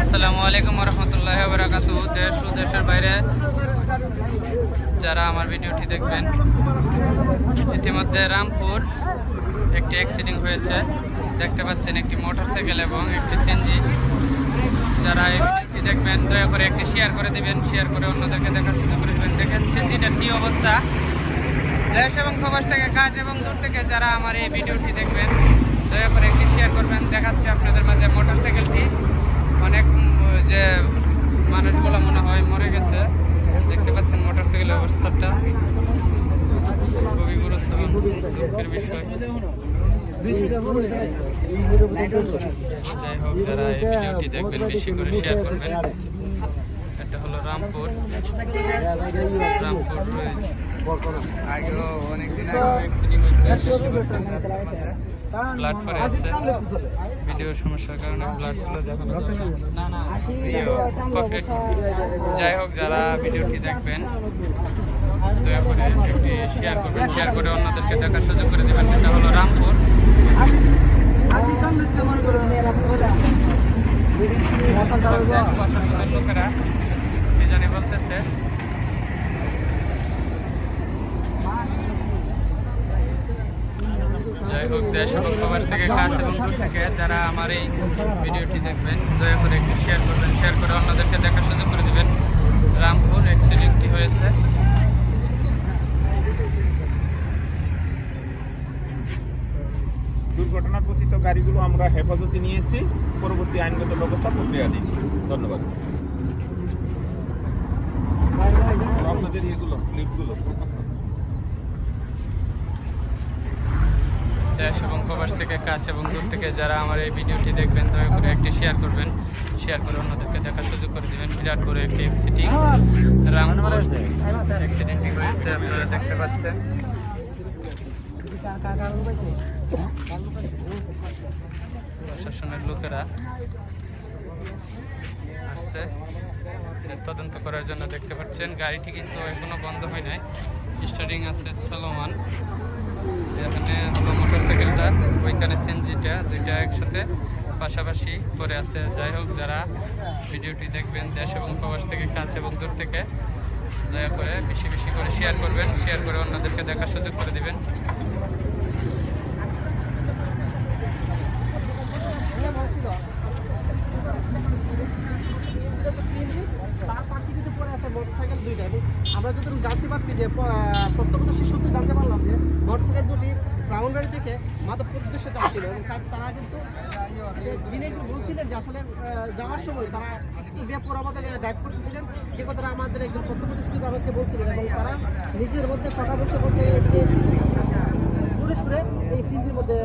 আসসালামু আলাইকুম রহমতুল্লাহি ওয়া বারাকাতুহু। দেশ ও দেশের বাইরে যারা আমার ভিডিওটি দেখবেন, ইতিমধ্যে রামপুর একটি অ্যাক্সিডেন্ট হয়েছে। দেখতে পাচ্ছেন একটি মোটরসাইকেল এবং একটি সিএনজি। যারা এই ভিডিওটি দেখবেন দয়া করে একটি শেয়ার করে দিবেন, শেয়ার করে অন্যদেরকে দেখার সুযোগ করে দেবেন। দেখেন সিএনজিটার কী অবস্থা। দেশ এবং প্রবাস থেকে, কাজ এবং দূর থেকে যারা আমার এই ভিডিওটি দেখবেন দয়া করে একটি শেয়ার করবেন। দেখাচ্ছে আপনাদের মাঝে মোটরসাইকেলটি। অনেক যে মানুষগুলো মনে হয় মরে গেছে। দেখতে পাচ্ছেন মোটরসাইকেলের অবস্থাটা খুবই গুরুত্বপূর্ণ, দুঃখের বিষয়। যাই হোক, যারা এই ভিডিওটি দেখবেন বেশি করে শেয়ার করবেন। এটা হলো রামপুর আগেও অনেকদিন আগে অ্যাক্সিডেন্ট হয়েছে। ব্লাড পরে আছে, ভিডিওর সমস্যার কারণে ব্লাডগুলো দেখানো যাবে না। যাই হোক, যারা ভিডিওটি দেখবেন দয়া করে একটি শেয়ার করবেন, শেয়ার করে অন্যদেরকে দেখার সুযোগ করে দেবেন। এটা হলো রামপুর। প্রশাসনের লোকেরা কি জানি বলতেছে। যাই হোক, দেশ এবং প্রবাস থেকে, কাজ এবং দূর থেকে যারা আমার এই ভিডিওটি দেখবেন দয়া করে একটু শেয়ার করবেন, শেয়ার করে অন্যদেরকে দেখার সুযোগ করে দেবেন। রামপুর অ্যাক্সিডেন্টটি হয়েছে। দুর্ঘটনা পতিত গাড়িগুলো আমরা হেফাজতে নিয়েছি, পরবর্তী আইনগত ব্যবস্থা প্রক্রিয়াধীন। ধন্যবাদ। আপনাদের এগুলো ক্লিপগুলো দেশ এবং প্রবাস থেকে, কাজ এবং দূর থেকে যারা আমার এই ভিডিওটি দেখবেন দয়া করে একটি শেয়ার করবেন, শেয়ার করে অন্যদেরকে দেখার সুযোগ করে দেবেন। বিরাট বড় একটি অ্যাক্সিডেন্ট রামপুর অ্যাক্সিডেন্টটি হয়েছে, আপনারা দেখতে পাচ্ছেন। প্রশাসনের লোকেরা আসছে তদন্ত করার জন্য। দেখতে পাচ্ছেন গাড়িটি কিন্তু এখনো বন্ধ হয় নাই, স্টার্টিং আছে, চলমান। এখানে হলো মোটরসাইকেলটা, ওইখানে সিএনজিটা, দুইটা একসাথে পাশাপাশি করে আছে। যাই হোক, যারা ভিডিওটি দেখবেন দেশ এবং প্রবাস থেকে, কাজ এবং দূর থেকে দয়া করে বেশি বেশি করে শেয়ার করবেন, শেয়ার করে অন্যদেরকে দেখার সুযোগ করে দেবেন। আমরা যতটুকু জানতে পারছি যে প্রত্যক্ষদর্শী সূত্রে জানতে পারলাম যে মোটরসাইকেল দুটি ব্রাহ্মণবাড়ি থেকে মাধবপুর উদ্দেশ্যে যাচ্ছিল এবং তারা কিন্তু যিনি বলছিলেন যে আসলে যাওয়ার সময় তারা একটু বেপরোয়াভাবে ড্রাইভ করতেছিলেন, যে কথাটা আমাদের একজন প্রত্যক্ষদর্শী আমাকে বলছিলেন। এবং তারা নিজের মধ্যে কথা বলতে বলতে সুরে সুরে এই ফিল্ডের মধ্যে